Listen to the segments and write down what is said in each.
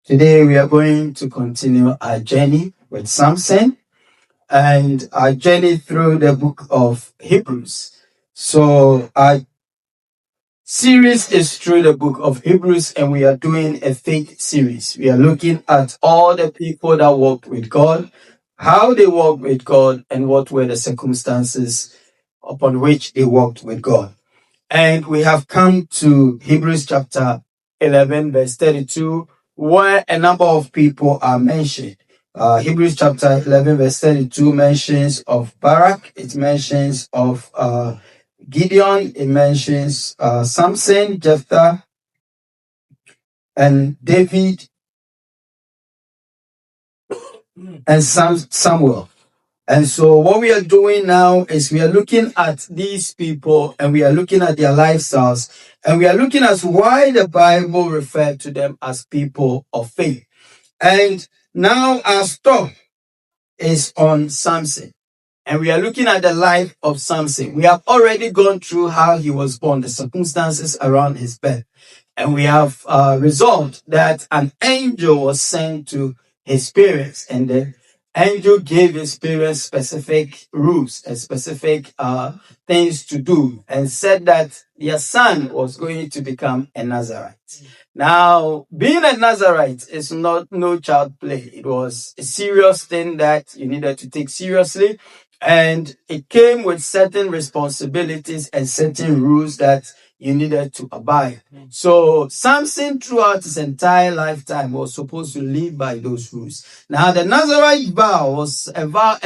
Today we are going to continue our journey with Samson and our journey through the book of Hebrews. So our series is through the book of Hebrews and we are doing a faith series. We are looking at all the people that walked with God, how they walked with God, and what were the circumstances upon which they walked with God. And we have come to Hebrews chapter 11, verse 32, where a number of people are mentioned. Hebrews chapter 11, verse 32 mentions of Barak, it mentions of Gideon, it mentions Samson, Jephthah, and David, and Samuel. And so what we are doing now is we are looking at these people and we are looking at their lifestyles and we are looking at why the Bible referred to them as people of faith. And now our stop is on Samson. And we are looking at the life of Samson. We have already gone through how he was born, the circumstances around his birth. And we have resolved that an angel was sent to his parents, and the angel gave his parents specific rules and specific things to do, and said that their son was going to become a Nazarite. Now, being a Nazarite is not no child play. It was a serious thing that you needed to take seriously. And it came with certain responsibilities and certain rules that you needed to abide. So Samson, throughout his entire lifetime, was supposed to live by those rules. Now, the Nazarite vow was a vow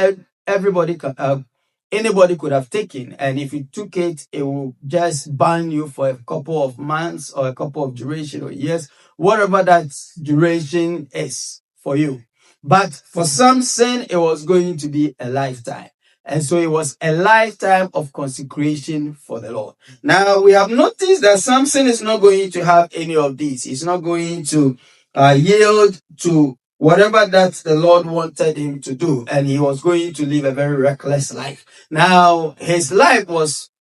anybody could have taken, and if you took it, it will just ban you for a couple of months or a couple of duration or years, whatever that duration is for you. But for Samson, it was going to be a lifetime. And so it was a lifetime of consecration for the Lord. Now we have noticed that Samson is not going to have any of these. He's not going to yield to whatever that the Lord wanted him to do. And he was going to live a very reckless life. Now his life was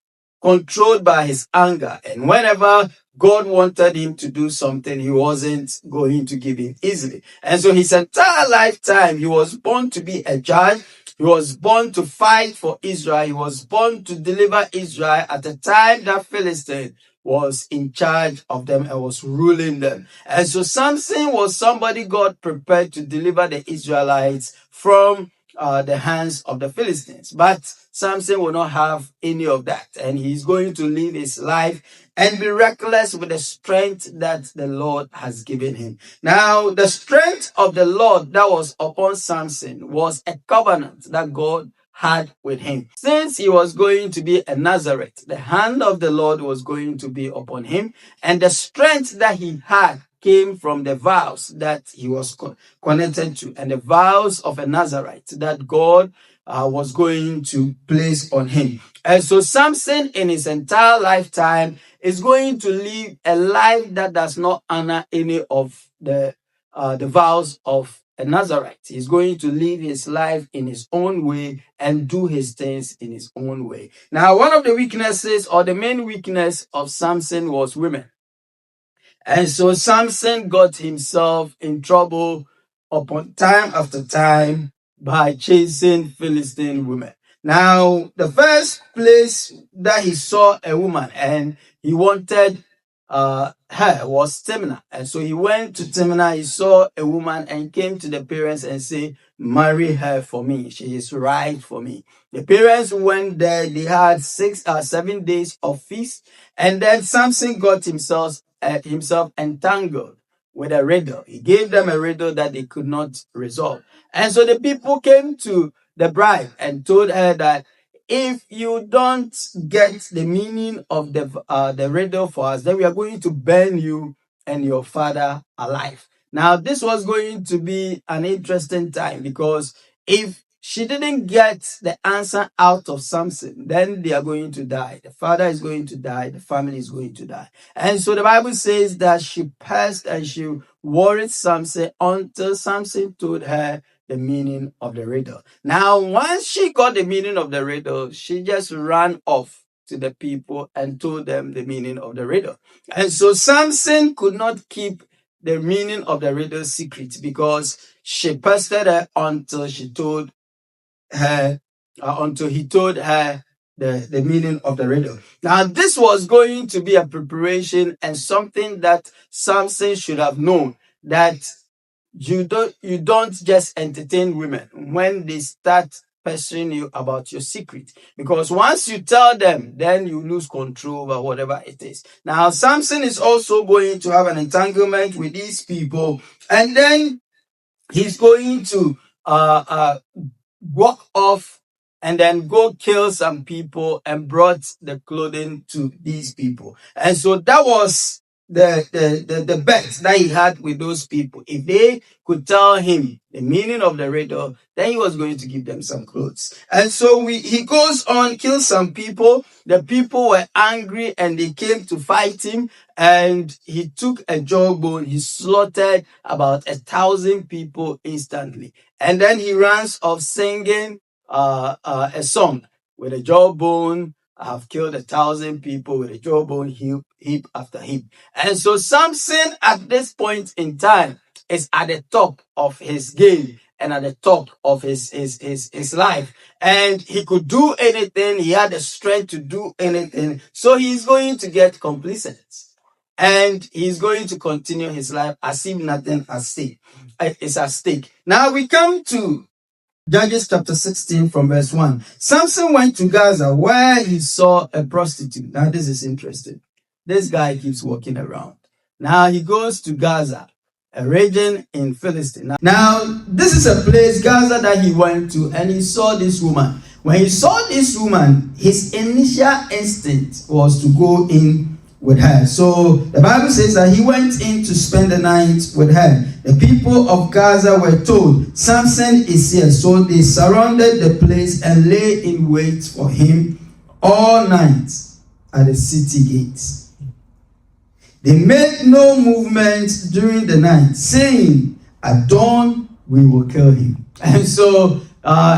controlled by his anger. And whenever God wanted him to do something, he wasn't going to give in easily. And so his entire lifetime, he was born to be a judge. He was born to fight for Israel. He was born to deliver Israel at the time that Philistine was in charge of them and was ruling them. And so Samson was somebody God prepared to deliver the Israelites from the hands of the Philistines. But Samson will not have any of that. And he's going to live his life and be reckless with the strength that the Lord has given him. Now, the strength of the Lord that was upon Samson was a covenant that God had with him. Since he was going to be a Nazarite, the hand of the Lord was going to be upon him, and the strength that he had came from the vows that he was connected to, and the vows of a Nazarite that God was going to place on him. And so Samson in his entire lifetime is going to live a life that does not honor any of the vows of a Nazarite. He's going to live his life in his own way and do his things in his own way. Now, one of the weaknesses or the main weakness of Samson was women. And so Samson got himself in trouble upon time after time by chasing Philistine women. Now, the first place that he saw a woman and he wanted her was Timnah. And so he went to Timnah, he saw a woman and came to the parents and said, marry her for me. She is right for me. The parents went there, they had 7 days of feast, and then Samson got himself entangled with a riddle. He gave them a riddle that they could not resolve. And so the people came to the bride and told her that if you don't get the meaning of the riddle for us, then we are going to burn you and your father alive. Now, this was going to be an interesting time, because if she didn't get the answer out of Samson, then they are going to die. The father is going to die. The family is going to die. And so the Bible says that she pressed and she worried Samson until Samson told her the meaning of the riddle. Now, once she got the meaning of the riddle, she just ran off to the people and told them the meaning of the riddle. And so Samson could not keep the meaning of the riddle secret, because she pestered her until she told her, until he told her the meaning of the riddle. Now, this was going to be a preparation and something that Samson should have known, that you don't just entertain women when they start pestering you about your secret, because once you tell them, then you lose control over whatever it is. Now, Samson is also going to have an entanglement with these people, and then he's going to walk off and then go kill some people and brought the clothing to these people. And so that was the bet that he had with those people. If they could tell him the meaning of the riddle, then he was going to give them some clothes. And so he goes on, kills some people. The people were angry and they came to fight him. And he took a jawbone, he slaughtered about 1,000 people instantly. And then he runs off singing a song with a jawbone. I've killed 1,000 people with a jawbone, heap after heap. And so Samson at this point in time is at the top of his game and at the top of his life. And he could do anything. He had the strength to do anything. So he's going to get complacent. And he's going to continue his life as if nothing is at stake. Now we come to Judges chapter 16 from verse 1. Samson went to Gaza where he saw a prostitute. Now this is interesting. This guy keeps walking around. Now he goes to Gaza, a region in Philistine. Now this is a place, Gaza, that he went to, and he saw this woman. When he saw this woman, his initial instinct was to go in with her. So the Bible says that he went in to spend the night with her. The people of Gaza were told, Samson is here. So they surrounded the place and lay in wait for him all night at the city gates. They made no movement during the night, saying, at dawn we will kill him. And so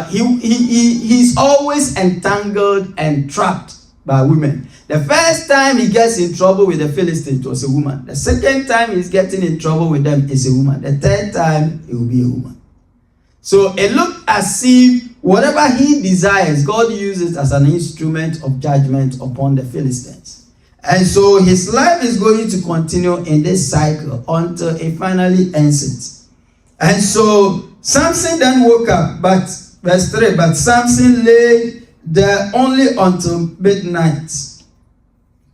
he's always entangled and trapped by women. The first time he gets in trouble with the Philistines, it was a woman. The second time he's getting in trouble with them is a woman. The third time, it will be a woman. So it looked as if whatever he desires, God uses as an instrument of judgment upon the Philistines. And so his life is going to continue in this cycle until it finally ends it. And so Samson then woke up, but verse 3, but Samson lay there only until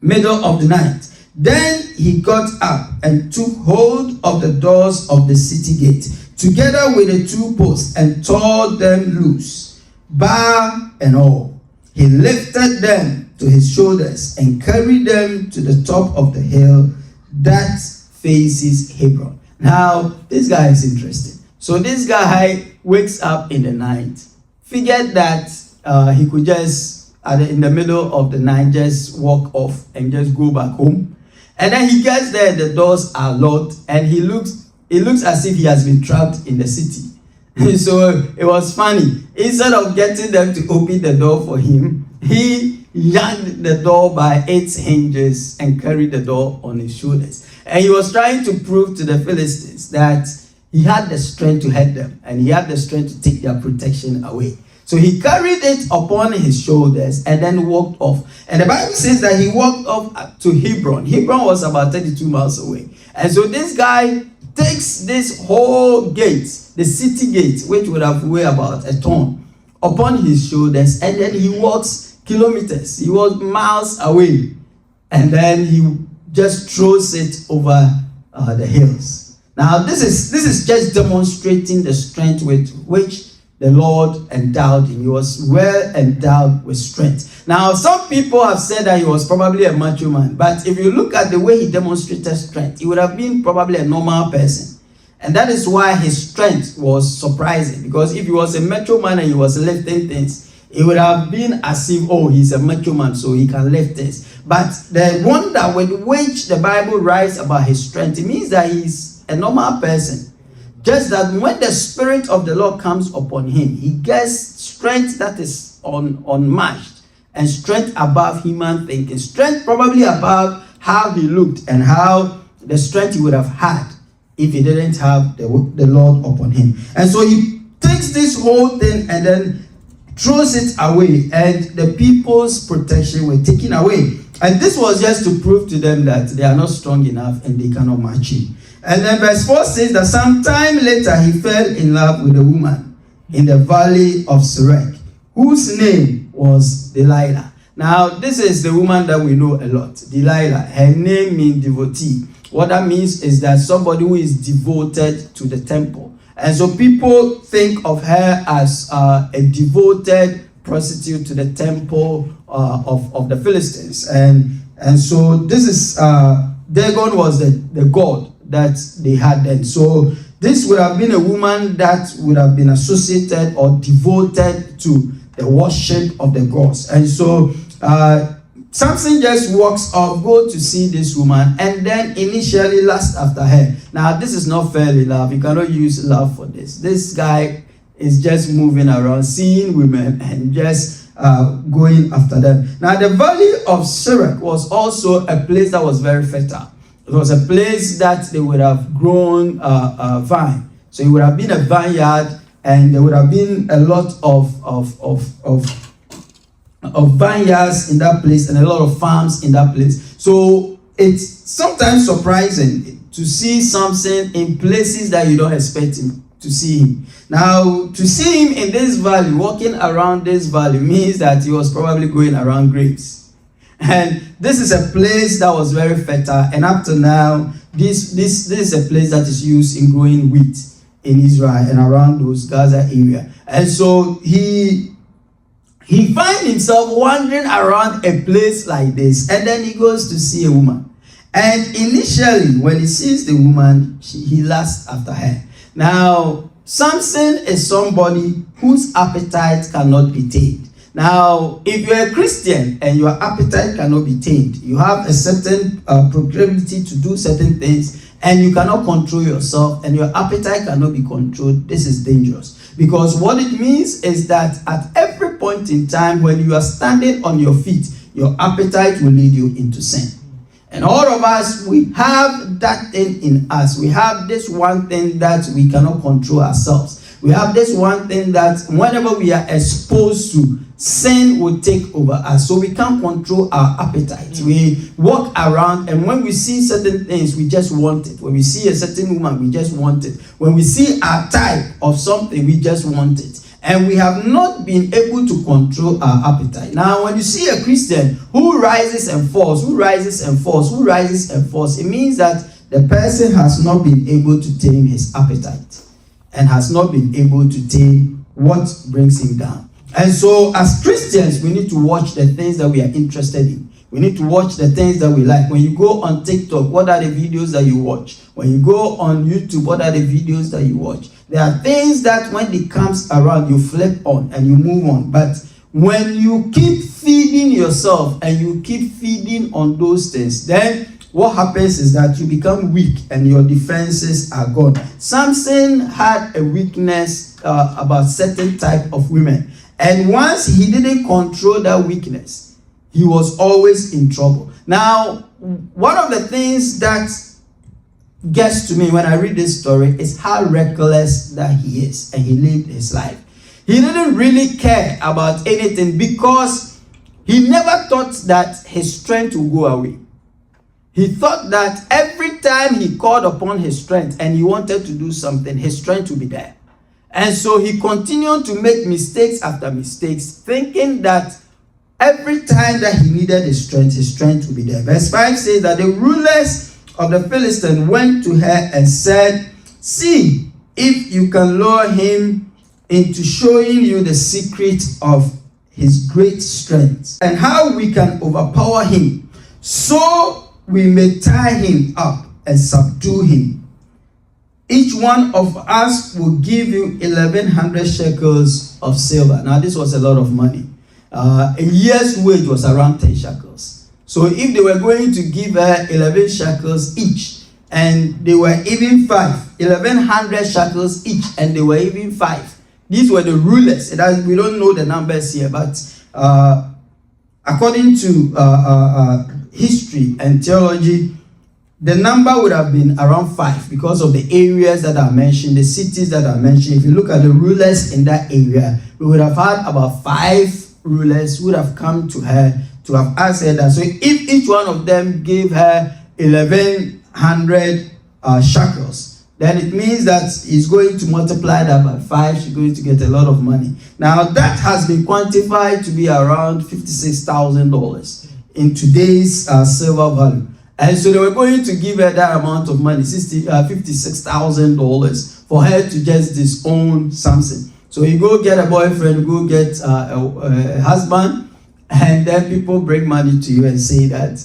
middle of the night. Then he got up and took hold of the doors of the city gate, together with the two posts, and tore them loose, bar and all. He lifted them to his shoulders and carried them to the top of the hill that faces Hebron. Now, this guy is interesting. So this guy wakes up in the night, figured that he could just in the middle of the night just walk off and just go back home. And then he gets there, the doors are locked, and it looks as if he has been trapped in the city. So it was funny. Instead of getting them to open the door for him, he yanked the door by its hinges and carried the door on his shoulders. And he was trying to prove to the Philistines that he had the strength to head them, and he had the strength to take their protection away. So he carried it upon his shoulders and then walked off. And the Bible says that he walked off to Hebron. Hebron was about 32 miles away. And so this guy takes this whole gate, the city gate, which would have weighed about a ton, upon his shoulders. And then he walks kilometers. He walks miles away. And then he just throws it over the hills. Now this is just demonstrating the strength with which the Lord endowed him. He was well endowed with strength. Now, some people have said that he was probably a macho man. But if you look at the way he demonstrated strength, he would have been probably a normal person. And that is why his strength was surprising. Because if he was a macho man and he was lifting things, it would have been as if, oh, he's a macho man, so he can lift things. But the wonder with which the Bible writes about his strength, it means that he's a normal person. Just that when the Spirit of the Lord comes upon him, he gets strength that is unmatched and strength above human thinking. Strength probably above how he looked and how the strength he would have had if he didn't have the Lord upon him. And so he takes this whole thing and then throws it away, and the people's protection were taken away. And this was just to prove to them that they are not strong enough and they cannot match him. And then verse 4 says that sometime later he fell in love with a woman in the valley of Sorek, whose name was Delilah. Now, this is the woman that we know a lot, Delilah. Her name means devotee. What that means is that somebody who is devoted to the temple. And so people think of her as a devoted prostitute to the temple of the Philistines. And so this is, Dagon was the god that they had then. So this would have been a woman that would have been associated or devoted to the worship of the gods. And so Samson just walks off, go to see this woman, and then initially lusts after her. Now, this is not fairly love. You cannot use love for this. This guy is just moving around, seeing women, and just going after them. Now, the valley of Sorek was also a place that was very fertile. It was a place that they would have grown vine. So it would have been a vineyard, and there would have been a lot of vineyards in that place and a lot of farms in that place. So it's sometimes surprising to see Samson in places that you don't expect him to see him. Now, to see him in this valley, walking around this valley, means that he was probably going around graves. And this is a place that was very fertile, and up to now, this is a place that is used in growing wheat in Israel and around those Gaza area. And so he finds himself wandering around a place like this, and then he goes to see a woman. And initially, when he sees the woman, he lusts after her. Now, Samson is somebody whose appetite cannot be tamed. Now, if you're a Christian and your appetite cannot be tamed, you have a certain proclivity to do certain things, and you cannot control yourself, and your appetite cannot be controlled, this is dangerous. Because what it means is that at every point in time when you are standing on your feet, your appetite will lead you into sin. And all of us, we have that thing in us. We have this one thing that we cannot control ourselves. We have this one thing that whenever we are exposed to, sin will take over us. So we can't control our appetite. We walk around, and when we see certain things, we just want it. When we see a certain woman, we just want it. When we see our type of something, we just want it. And we have not been able to control our appetite. Now, when you see a Christian who rises and falls, who rises and falls, who rises and falls, it means that the person has not been able to tame his appetite and has not been able to tame what brings him down. And so, as Christians, we need to watch the things that we are interested in. We need to watch the things that we like. When you go on TikTok, what are the videos that you watch? When you go on YouTube, what are the videos that you watch? There are things that when it comes around, you flip on and you move on. But when you keep feeding yourself and you keep feeding on those things, then what happens is that you become weak and your defenses are gone. Samson had a weakness about certain type of women. And once he didn't control that weakness, he was always in trouble. Now, one of the things that gets to me when I read this story is how reckless that he is, and he lived his life. He didn't really care about anything because he never thought that his strength would go away. He thought that every time he called upon his strength and he wanted to do something, his strength would be there. And so he continued to make mistakes after mistakes, thinking that every time that he needed his strength would be there. Verse 5 says that the rulers of the Philistines went to her and said, "See if you can lure him into showing you the secret of his great strength and how we can overpower him, so we may tie him up and subdue him. Each one of us will give you 1,100 shekels of silver." Now, this was a lot of money. A year's wage was around 10 shekels. So if they were going to give her 11 shekels each, and they were even 1,100 shekels each, and they were even 5. These were the rulers. We don't know the numbers here, but according to history and theology, the number would have been around 5 because of the areas that are mentioned, the cities that are mentioned. If you look at the rulers in that area, we would have had about 5 rulers who would have come to her to have asked her that. So if each one of them gave her 1,100 shekels, then it means that he's going to multiply that by 5. She's going to get a lot of money. Now that has been quantified to be around $56,000 in today's silver value. And so they were going to give her that amount of money, $56,000, for her to just disown Samson. So you go get a boyfriend, go get a husband, and then people bring money to you and say that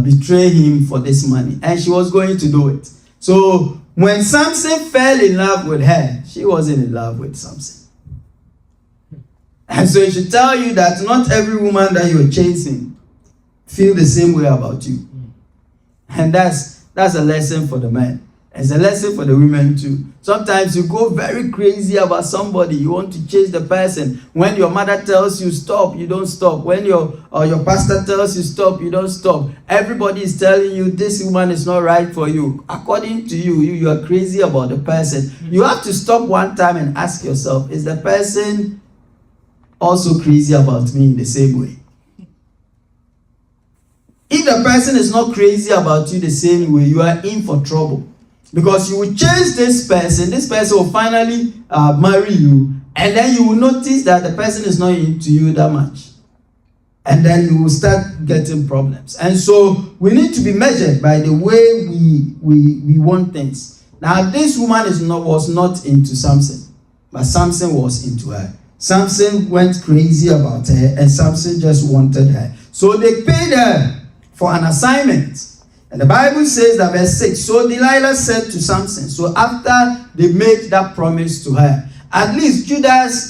betray him for this money. And she was going to do it. So when Samson fell in love with her, she wasn't in love with Samson. And so it should tell you that not every woman that you're chasing feel the same way about you. And that's a lesson for the men. It's a lesson for the women too. Sometimes you go very crazy about somebody. You want to chase the person. When your mother tells you stop, you don't stop. When your pastor tells you stop, you don't stop. Everybody is telling you this woman is not right for you. According to you, you are crazy about the person. You have to stop one time and ask yourself, is the person also crazy about me in the same way? If the person is not crazy about you the same way, you are in for trouble. Because you will chase this person will finally marry you, and then you will notice that the person is not into you that much. And then you will start getting problems. And so we need to be measured by the way we want things. Now this woman was not into Samson, but Samson was into her. Samson went crazy about her, and Samson just wanted her. So they paid her for an assignment. And the Bible says that verse 6, so Delilah said to Samson, so after they made that promise to her, at least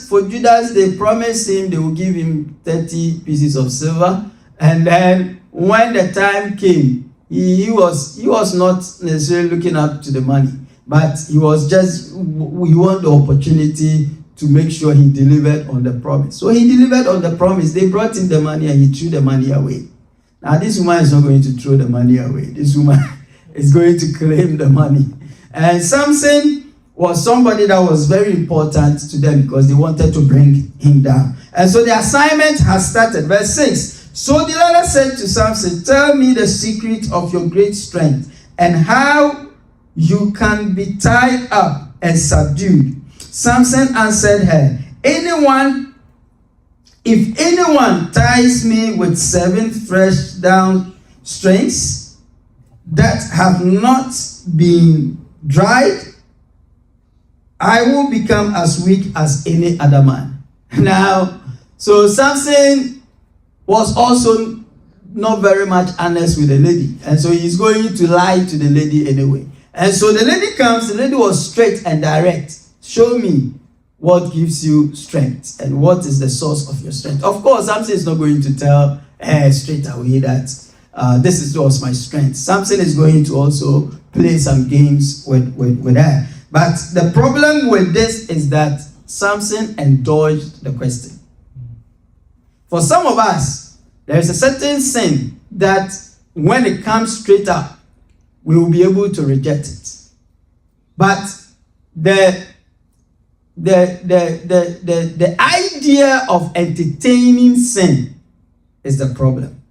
for Judas, they promised him they would give him 30 pieces of silver. And then when the time came, he was not necessarily looking up to the money, but he wanted the opportunity to make sure he delivered on the promise. So he delivered on the promise. They brought him the money and he threw the money away. Now, this woman is not going to throw the money away. This woman is going to claim the money. And Samson was somebody that was very important to them because they wanted to bring him down. And so the assignment has started. Verse 6. So Delilah said to Samson, tell me the secret of your great strength and how you can be tied up and subdued. Samson answered her, if anyone ties me with 7 fresh down strings that have not been dried, I will become as weak as any other man. Now, so Samson was also not very much honest with the lady. And so he's going to lie to the lady anyway. And so the lady comes, the lady was straight and direct. Show me what gives you strength and what is the source of your strength. Of course, Samson is not going to tell her straight away that this was my strength. Samson is going to also play some games with her. But the problem with this is that Samson indulged the question. For some of us, there is a certain sin that when it comes straight up, we will be able to reject it. But the idea of entertaining sin is the problem.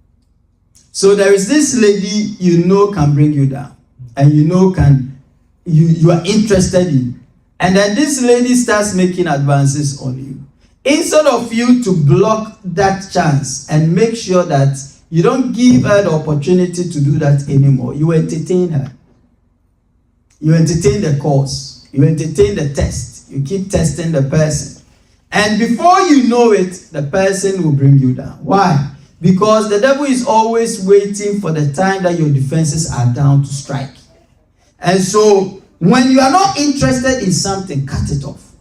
So there is this lady can bring you down, and you are interested in, and then this lady starts making advances on you. Instead of you to block that chance and make sure that you don't give her the opportunity to do that anymore, you entertain her. You entertain the cause. You entertain the test. You keep testing the person. And before you know it, the person will bring you down. Why? Because the devil is always waiting for the time that your defenses are down to strike. And so, when you are not interested in something, cut it off.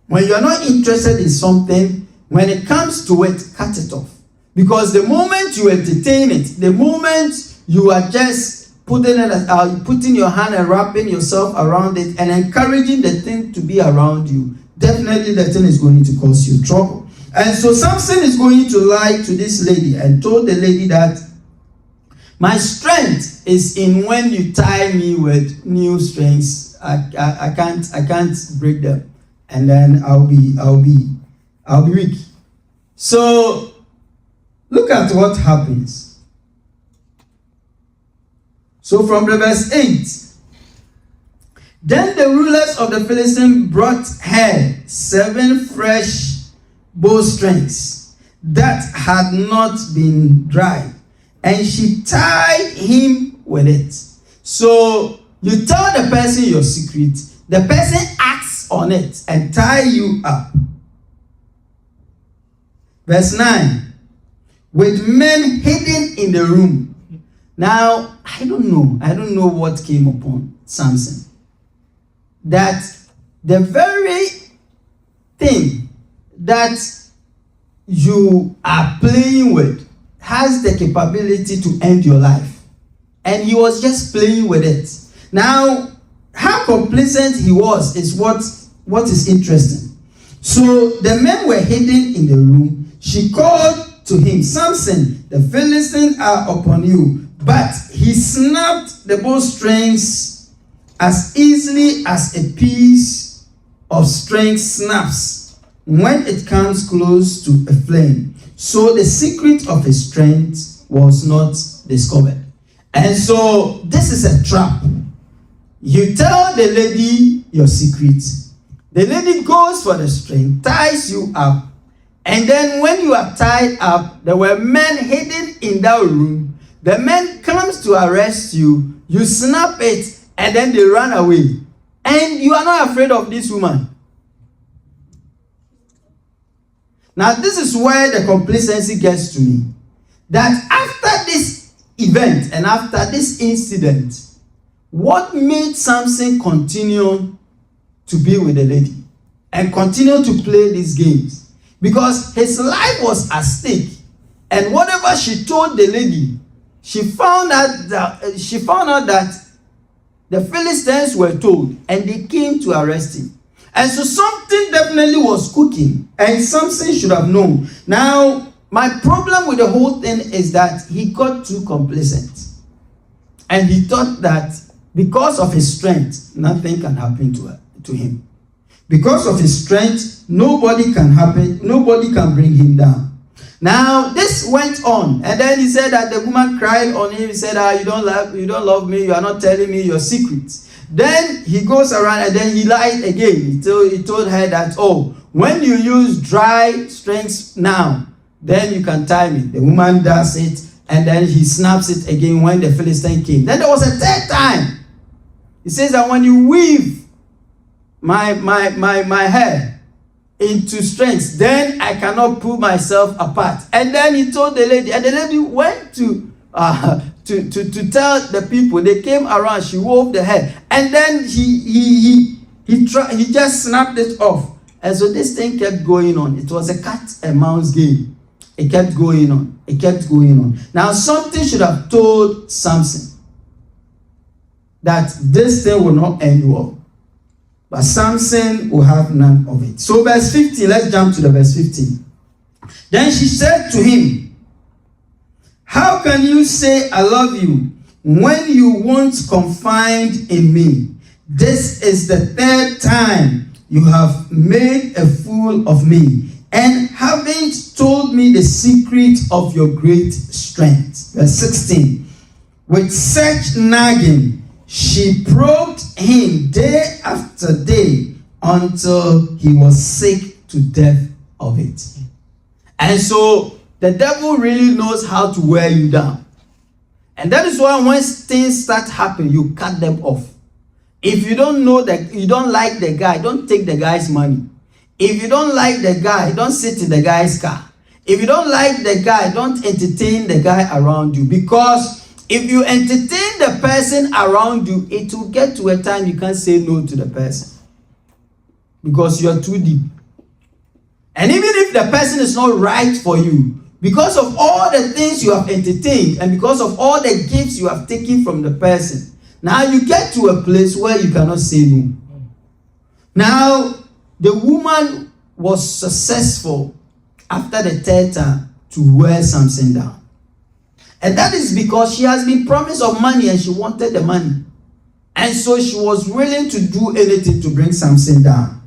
When you are not interested in something, when it comes to it, cut it off. Because the moment you entertain it, the moment you are just putting your hand and wrapping yourself around it and encouraging the thing to be around you, definitely the thing is going to cause you trouble. And so Samson is going to lie to this lady and told the lady that My strength is in when you tie me with new strings. I can't break them, and then I'll be weak. So look at what happens. So from the verse 8. Then the rulers of the Philistines brought her 7 fresh bowstrings that had not been dried, and she tied him with it. So you tell the person your secret, the person acts on it and tie you up. Verse 9. With men hidden in the room. Now, I don't know what came upon Samson. That the very thing that you are playing with has the capability to end your life. And he was just playing with it. Now, how complacent he was is what is interesting. So the men were hidden in the room. She called to him, Samson, the Philistines are upon you. But he snapped the bowstrings as easily as a piece of string snaps when it comes close to a flame. So the secret of his strength was not discovered. And so this is a trap. You tell the lady your secret. The lady goes for the string, ties you up. And then when you are tied up, there were men hidden in that room. The man comes to arrest you. You snap it. And then they run away. And you are not afraid of this woman. Now, this is where the complacency gets to me. That after this event and after this incident, what made Samson continue to be with the lady and continue to play these games? Because his life was at stake. And whatever she told the lady, she found out that the Philistines were told, and they came to arrest him. And so something definitely was cooking, and Samson should have known. Now, my problem with the whole thing is that he got too complacent. And he thought that because of his strength, nothing can happen to him. Because of his strength, nobody can bring him down. Now, this went on, and then he said that the woman cried on him. He said, you don't love me, you are not telling me your secrets. Then he goes around and then he lied again. He told her that, when you use dry strings now, then you can tie me. The woman does it, and then he snaps it again when the Philistine came. Then there was a third time. He says that when you weave my hair into strengths, then I cannot pull myself apart. And then he told the lady, and the lady went to tell the people. They came around, she wove the hair, and then he just snapped it off. And so this thing kept going on. It was a cat and mouse game. It kept going on. Now something should have told Samson that this thing will not end well. But Samson will have none of it. So verse 15, let's jump to the verse 15. Then she said to him, how can you say I love you when you won't confide in me? This is the third time you have made a fool of me, and haven't told me the secret of your great strength. Verse 16. With such nagging, she probed him day after day until he was sick to death of it. And so the devil really knows how to wear you down. And that is why when things start happening, you cut them off. If you don't know that you don't like the guy, don't take the guy's money. If you don't like the guy, don't sit in the guy's car. If you don't like the guy, don't entertain the guy around you. Because if you entertain the person around you, it will get to a time you can't say no to the person. Because you are too deep. And even if the person is not right for you, because of all the things you have entertained and because of all the gifts you have taken from the person, now you get to a place where you cannot say no. Now, the woman was successful after the third time to wear Samson down. And that is because she has been promised of money and she wanted the money. And so she was willing to do anything to bring Samson down.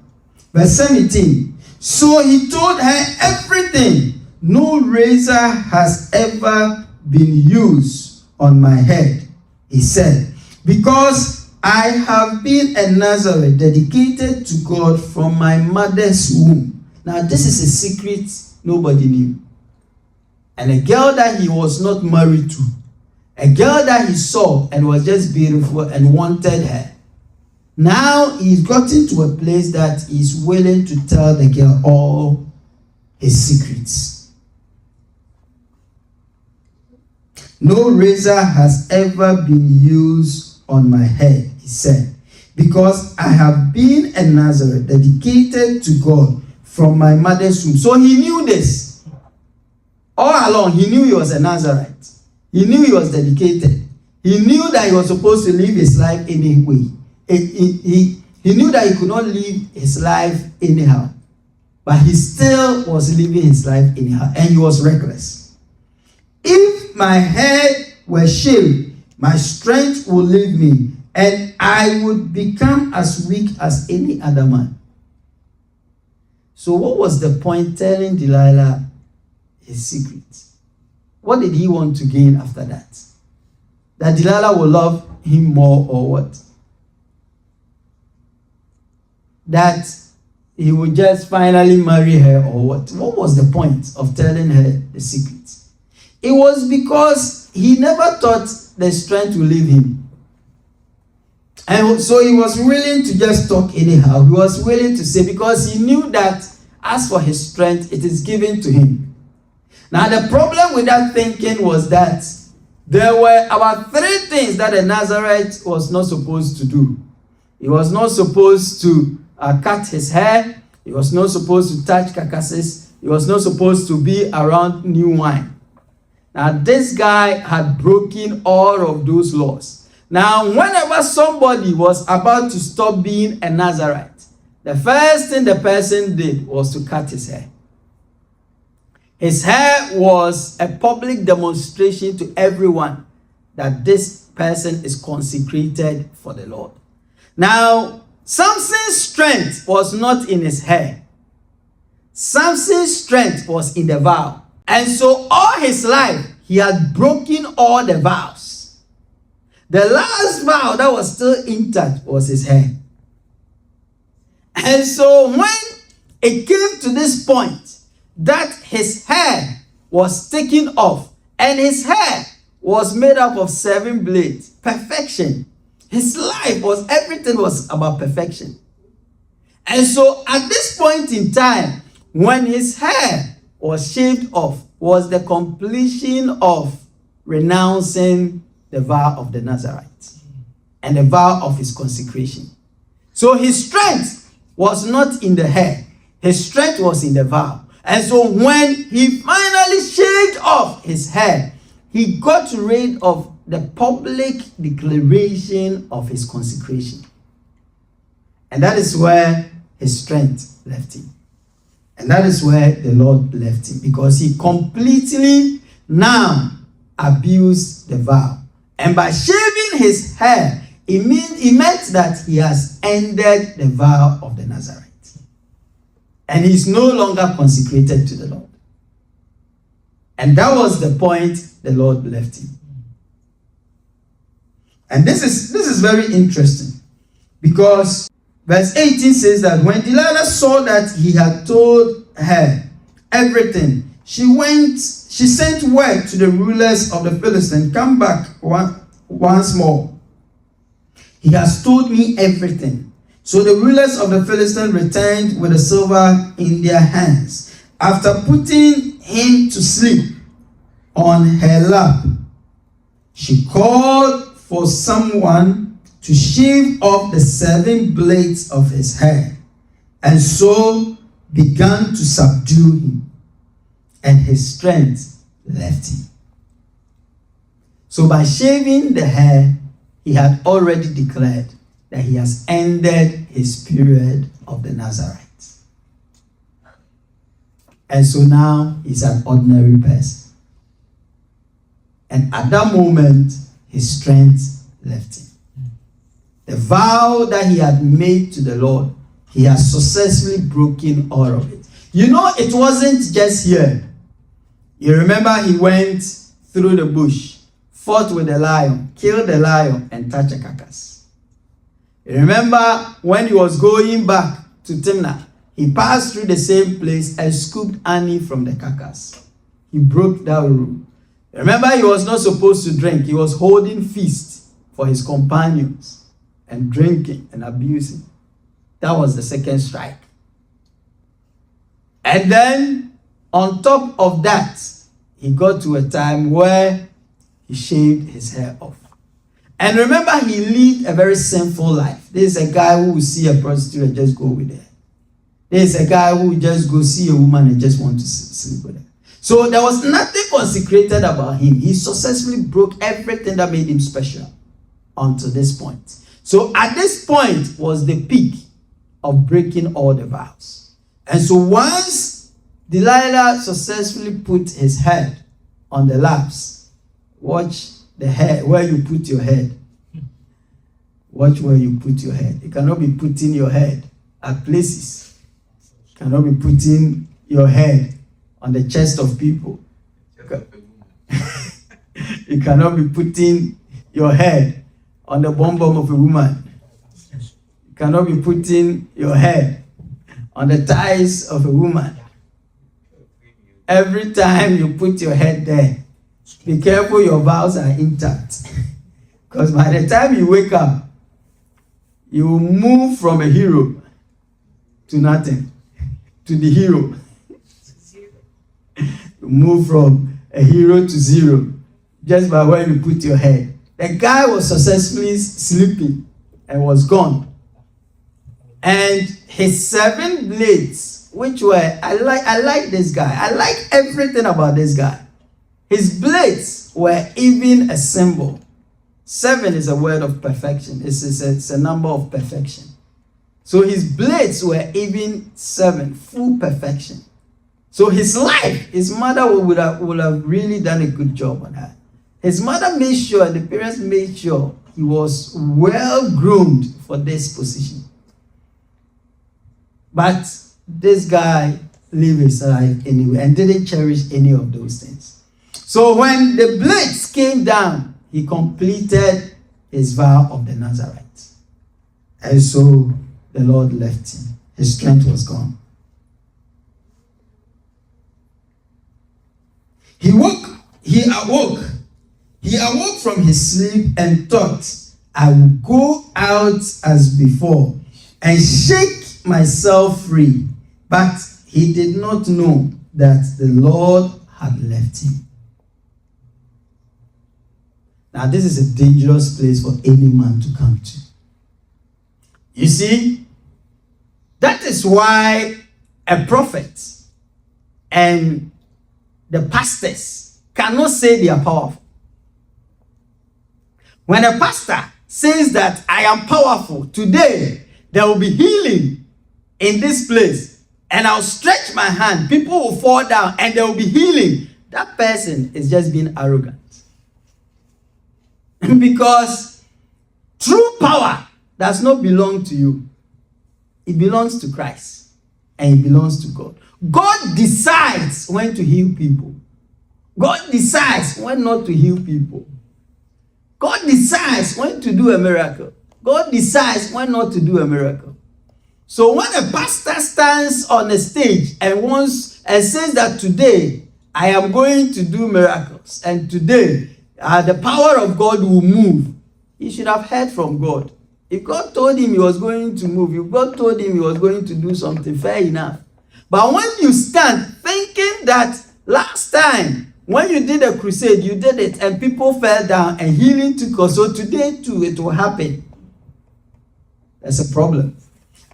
Verse 17. So he told her everything. No razor has ever been used on my head, he said, because I have been a Nazarite dedicated to God from my mother's womb. Now this is a secret nobody knew. And a girl that he was not married to, a girl that he saw and was just beautiful and wanted her. Now he's gotten to a place that he's willing to tell the girl all his secrets. No razor has ever been used on my head, he said, because I have been a Nazarite dedicated to God from my mother's womb. So he knew this. All along, he knew he was a Nazarite. He knew he was dedicated. He knew that he was supposed to live his life anyway. He knew that he could not live his life anyhow. But he still was living his life anyhow. And he was reckless. If my head were shaved, my strength would leave me, and I would become as weak as any other man. So what was the point telling Delilah his secret? What did he want to gain after that? That Delilah will love him more, or what? That he would just finally marry her, or what? What was the point of telling her the secret? It was because he never thought the strength would leave him. And so he was willing to just talk anyhow. He was willing to say, because he knew that as for his strength, it is given to him. Now the problem with that thinking was that there were about 3 things that a Nazarite was not supposed to do. He was not supposed to cut his hair. He was not supposed to touch carcasses. He was not supposed to be around new wine. Now, this guy had broken all of those laws. Now, whenever somebody was about to stop being a Nazarite, the first thing the person did was to cut his hair. His hair was a public demonstration to everyone that this person is consecrated for the Lord. Now, Samson's strength was not in his hair. Samson's strength was in the vow. And so all his life, he had broken all the vows. The last vow that was still intact was his hair. And so when it came to this point that his hair was taken off, and his hair was made up of 7 blades, perfection. His life was, everything was about perfection. And so at this point in time, when his hair was shaved off, was the completion of renouncing the vow of the Nazarite and the vow of his consecration. So his strength was not in the hair. His strength was in the vow. And so when he finally shaved off his hair, he got rid of the public declaration of his consecration. And that is where his strength left him. And that is where the Lord left him, because he completely now abused the vow. And by shaving his hair, it meant that he has ended the vow of the Nazarite. And he's no longer consecrated to the Lord. And that was the point the Lord left him. And this is very interesting, because verse 18 says that when Delilah saw that he had told her everything, she sent word to the rulers of the Philistines, come back once more. He has told me everything. So the rulers of the Philistines returned with the silver in their hands. After putting him to sleep on her lap, she called for someone to shave off the 7 blades of his hair, and so began to subdue him, and his strength left him. So by shaving the hair, he had already declared that he has ended his period of the Nazarite. And so now he's an ordinary person. And at that moment, his strength left him. The vow that he had made to the Lord, he has successfully broken all of it. You know, it wasn't just here. You remember he went through the bush, fought with the lion, killed the lion, and touched a carcass. You remember when he was going back to Timnah, he passed through the same place and scooped honey from the carcass. He broke that rule. Remember, he was not supposed to drink. He was holding feast for his companions and drinking and abusing. That was the second strike. And then, on top of that, he got to a time where he shaved his hair off. And remember, he lived a very sinful life. This is a guy who will see a prostitute and just go with her. This is a guy who will just go see a woman and just want to sleep with her. So there was nothing consecrated about him. He successfully broke everything that made him special until this point. So at this point was the peak of breaking all the vows. And so once Delilah successfully put his head on the laps, watch the head, where you put your head. Watch where you put your head. You cannot be putting your head at places. You cannot be putting your head on the chest of people. You cannot be putting your head on the bum bum of a woman. You cannot be putting your head on the thighs of a woman. Every time you put your head there, be careful your vows are intact. Because by the time you wake up, you will move from a hero to nothing, to the hero. You move from a hero to zero just by where you put your head. The guy was successfully sleeping and was gone. And his 7 blades, which were, I like this guy. I like everything about this guy. His blades were even a symbol. 7 is a word of perfection. It's a number of perfection. So his blades were even 7, full perfection. So his life, his mother would have really done a good job on her. His mother made sure, the parents made sure he was well groomed for this position. But this guy lived his life anyway and didn't cherish any of those things. So when the blades came down, he completed his vow of the Nazarite. And so the Lord left him. His strength was gone. He awoke from his sleep and thought, I will go out as before and shake myself free. But he did not know that the Lord had left him. Now, this is a dangerous place for any man to come to. You see, that is why a prophet and the pastors cannot say they are powerful. When a pastor says that I am powerful, today there will be healing in this place, and I'll stretch my hand, people will fall down and there will be healing, that person is just being arrogant. Because true power does not belong to you. It belongs to Christ and it belongs to God. God decides when to heal people. God decides when not to heal people. God decides when to do a miracle. God decides when not to do a miracle. So when a pastor stands on a stage and says that today I am going to do miracles and today the power of God will move, he should have heard from God. If God told him he was going to move, if God told him he was going to do something, fair enough. But when you stand thinking that last time when you did a crusade, you did it and people fell down and healing took us, so today too it will happen, that's a problem.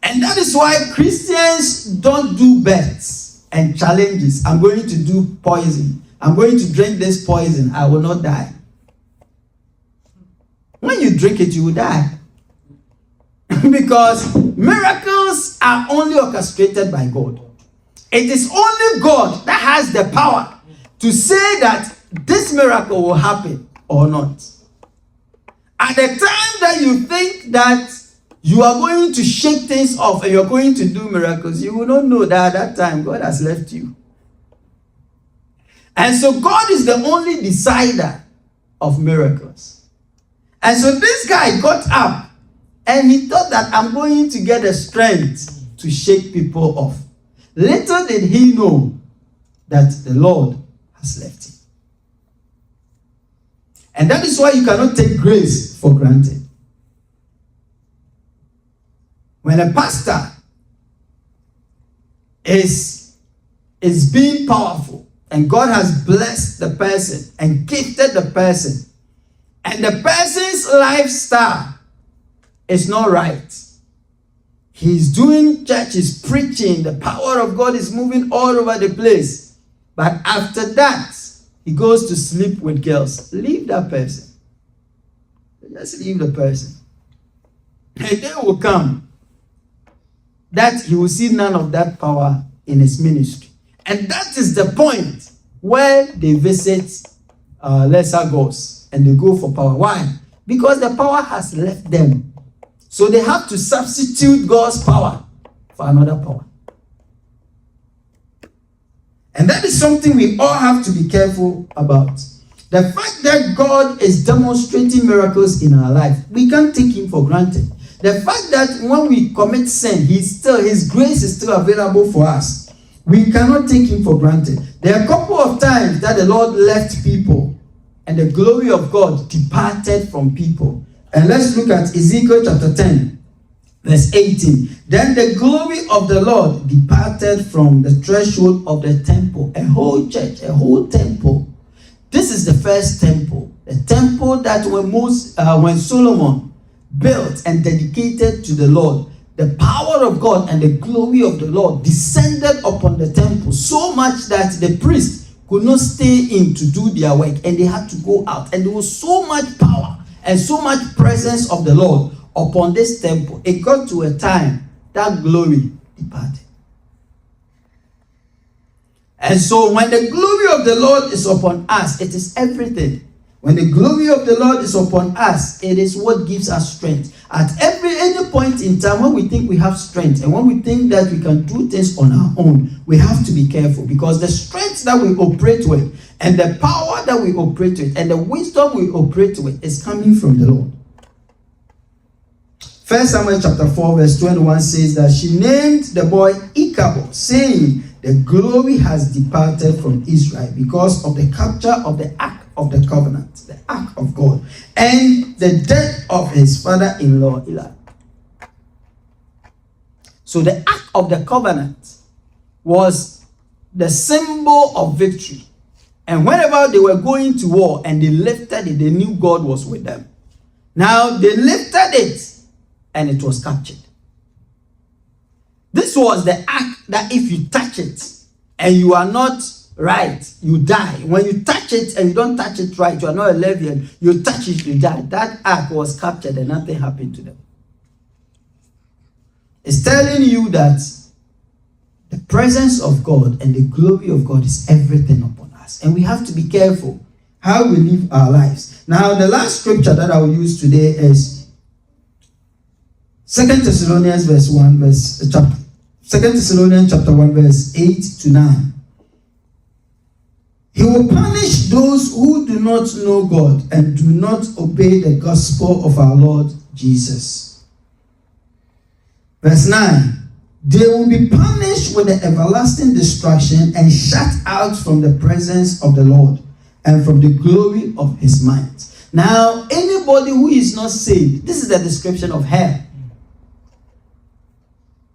And that is why Christians don't do bets and challenges. I'm going to do poison. I'm going to drink this poison. I will not die. When you drink it, you will die. Because miracles are only orchestrated by God. It is only God that has the power to say that this miracle will happen or not. At the time that you think that you are going to shake things off and you're going to do miracles, you will not know that at that time God has left you. And so God is the only decider of miracles. And so this guy got up and he thought that I'm going to get the strength to shake people off. Little did he know that the Lord has left him. And that is why you cannot take grace for granted. When a pastor is being powerful and God has blessed the person and gifted the person, and the person's lifestyle is not right, he's doing church, he's preaching, the power of God is moving all over the place, but after that he goes to sleep with girls, leave that person. Just leave the person. A day will come that he will see none of that power in his ministry. And that is the point where they visit lesser gods and they go for power. Why? Because the power has left them. So they have to substitute God's power for another power. And that is something we all have to be careful about. The fact that God is demonstrating miracles in our life, we can't take him for granted. The fact that when we commit sin, his grace is still available for us. We cannot take him for granted. There are a couple of times that the Lord left people and the glory of God departed from people. And let's look at Ezekiel chapter 10, verse 18. Then the glory of the Lord departed from the threshold of the temple. A whole church, a whole temple. This is the first temple. The temple that when Solomon built and dedicated to the Lord, the power of God and the glory of the Lord descended upon the temple so much that the priests could not stay in to do their work and they had to go out. And there was so much power and so much presence of the Lord upon this temple. It got to a time that glory departed. And so when the glory of the Lord is upon us, it is everything. When the glory of the Lord is upon us, it is what gives us strength. At any point in time, when we think we have strength and when we think that we can do things on our own, we have to be careful, because the strength that we operate with and the power that we operate with and the wisdom we operate with is coming from the Lord. 1 Samuel chapter 4 verse 21 says that she named the boy Ichabod, saying, the glory has departed from Israel because of the capture of the ark of the covenant, the ark of God, and the death of his father-in-law Eli. So the ark of the covenant was the symbol of victory. And whenever they were going to war and they lifted it, they knew God was with them. Now they lifted it and it was captured. This was the ark that if you touch it and you are not right, you die. When you touch it and you don't touch it right, you are not a Levian, you touch it, you die. That ark was captured and nothing happened to them. It's telling you that the presence of God and the glory of God is everything upon us. And we have to be careful how we live our lives. Now, the last scripture that I will use today is 2 Thessalonians chapter 1 verse 8 to 9. He will punish those who do not know God and do not obey the gospel of our Lord Jesus. Verse 9. They will be punished with the everlasting destruction and shut out from the presence of the Lord and from the glory of his might. Now, anybody who is not saved, this is the description of hell.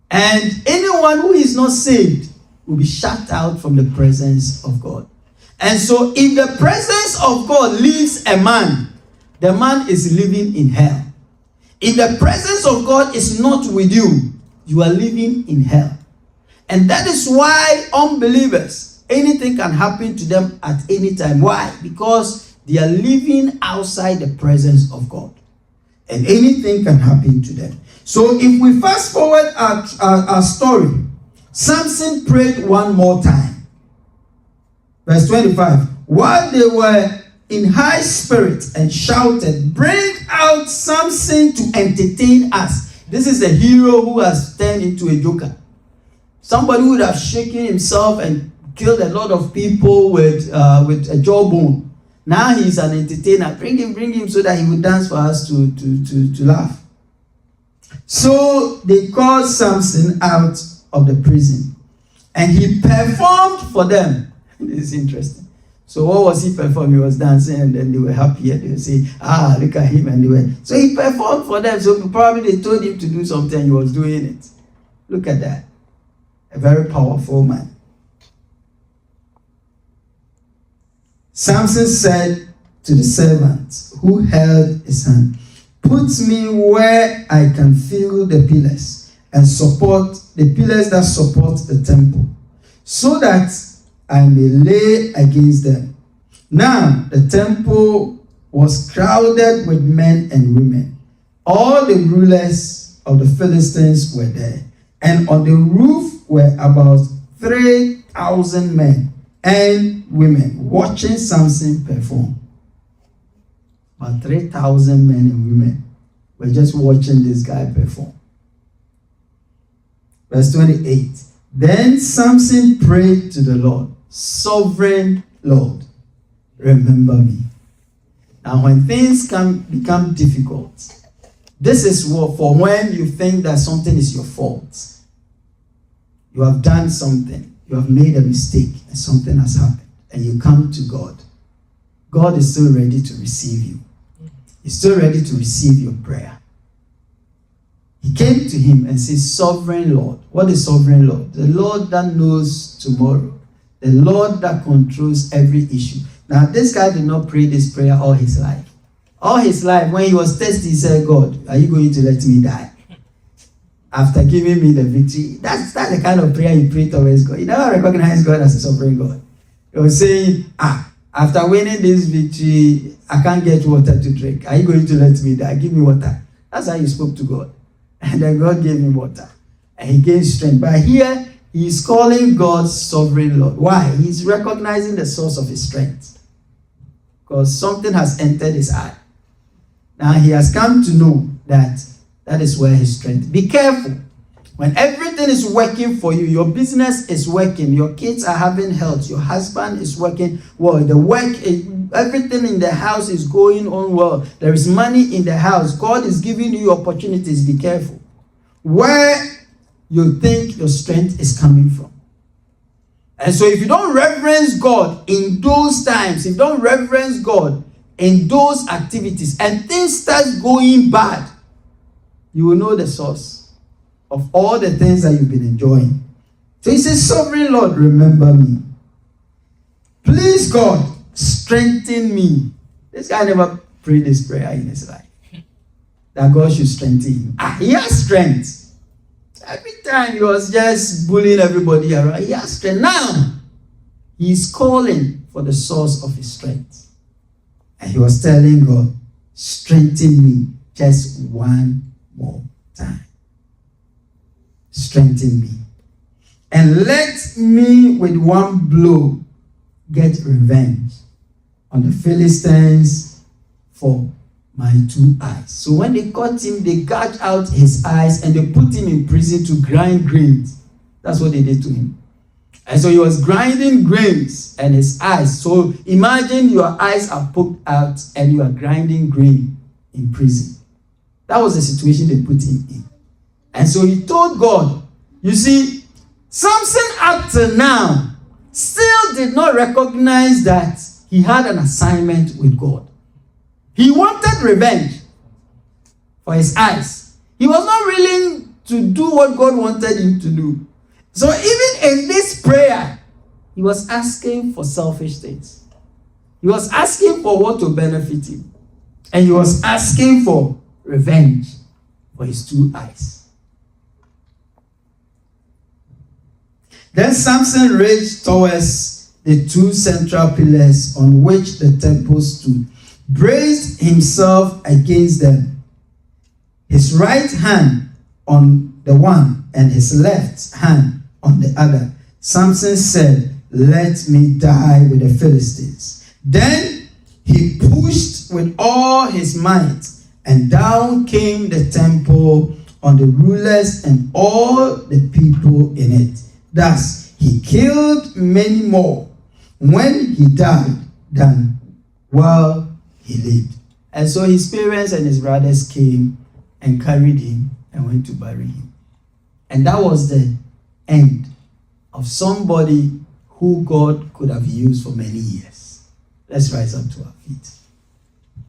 And anyone who is not saved will be shut out from the presence of God. And so if the presence of God leaves a man, the man is living in hell. If the presence of God is not with you, you are living in hell. And that is why unbelievers, anything can happen to them at any time. Why? Because they are living outside the presence of God. And anything can happen to them. So if we fast forward our story, Samson prayed one more time. Verse 25. while they were in high spirits, and shouted, "Bring out Samson to entertain us." This is a hero who has turned into a joker. Somebody who would have shaken himself and killed a lot of people with a jawbone. Now he's an entertainer. Bring him so that he will dance for us to laugh. So they called Samson out of the prison, and he performed for them. This is interesting. So what was he performing? He was dancing, and then they were happy, and they would say, look at him, and they were. So he performed for them. So probably they told him to do something, he was doing it. Look at that. A very powerful man. Samson said to the servant who held his hand, "Put me where I can feel the pillars and support the pillars that support the temple, so that I may lay against them." Now the temple was crowded with men and women. All the rulers of the Philistines were there, and on the roof were about 3,000 men and women watching Samson perform. About 3,000 men and women were just watching this guy perform. Verse 28. Then Samson prayed to the Lord, "Sovereign Lord, remember me." Now when things can become difficult, this is for when you think that something is your fault. You have done something, you have made a mistake, and something has happened, and you come to God. God is still ready to receive you. He's still ready to receive your prayer. He came to him and said, "Sovereign Lord." What is sovereign Lord? The Lord that knows tomorrow. The Lord that controls every issue. Now, this guy did not pray this prayer all his life. All his life, when he was tested, he said, "God, are you going to let me die after giving me the victory?" That's the kind of prayer he prayed towards God. He never recognized God as a sovereign God. He was saying, after winning this victory, I can't get water to drink. Are you going to let me die? Give me water. That's how he spoke to God. And then God gave him water. And he gained strength. But here, he's calling God sovereign Lord. Why? He's recognizing the source of his strength. Because something has entered his eye. Now he has come to know that is where his strength. Be careful. When everything is working for you, your business is working, your kids are having health, your husband is working well, everything in the house is going on well, there is money in the house, God is giving you opportunities. Be careful where you think your strength is coming from. And so if you don't reverence God in those times, if you don't reverence God in those activities, and things start going bad, you will know the source of all the things that you've been enjoying. So he says, "Sovereign Lord, remember me. Please, God, strengthen me." This guy never prayed this prayer in his life, that God should strengthen him. He has strength. Every time he was just bullying everybody around, he has strength. Now, he's calling for the source of his strength. And he was telling God, "Strengthen me just one more time. Strengthen me. And let me with one blow get revenge on the Philistines for my 2 eyes." So when they caught him, they gouged out his eyes and they put him in prison to grind grains. That's what they did to him. And so he was grinding grains and his eyes. So imagine your eyes are poked out and you are grinding grain in prison. That was the situation they put him in. And so he told God, you see, Samson up till now still did not recognize that he had an assignment with God. He wanted revenge for his eyes. He was not willing to do what God wanted him to do. So even in this prayer, he was asking for selfish things. He was asking for what to benefit him. And he was asking for revenge for his 2 eyes. Then Samson raged towards the 2 central pillars on which the temple stood, braced himself against them, his right hand on the one and his left hand on the other. Samson said, "Let me die with the Philistines." Then he pushed with all his might, and down came the temple on the rulers and all the people in it. Thus he killed many more when he died than while he lived. And so his parents and his brothers came and carried him and went to bury him. And that was the end of somebody who God could have used for many years. Let's rise up to our feet.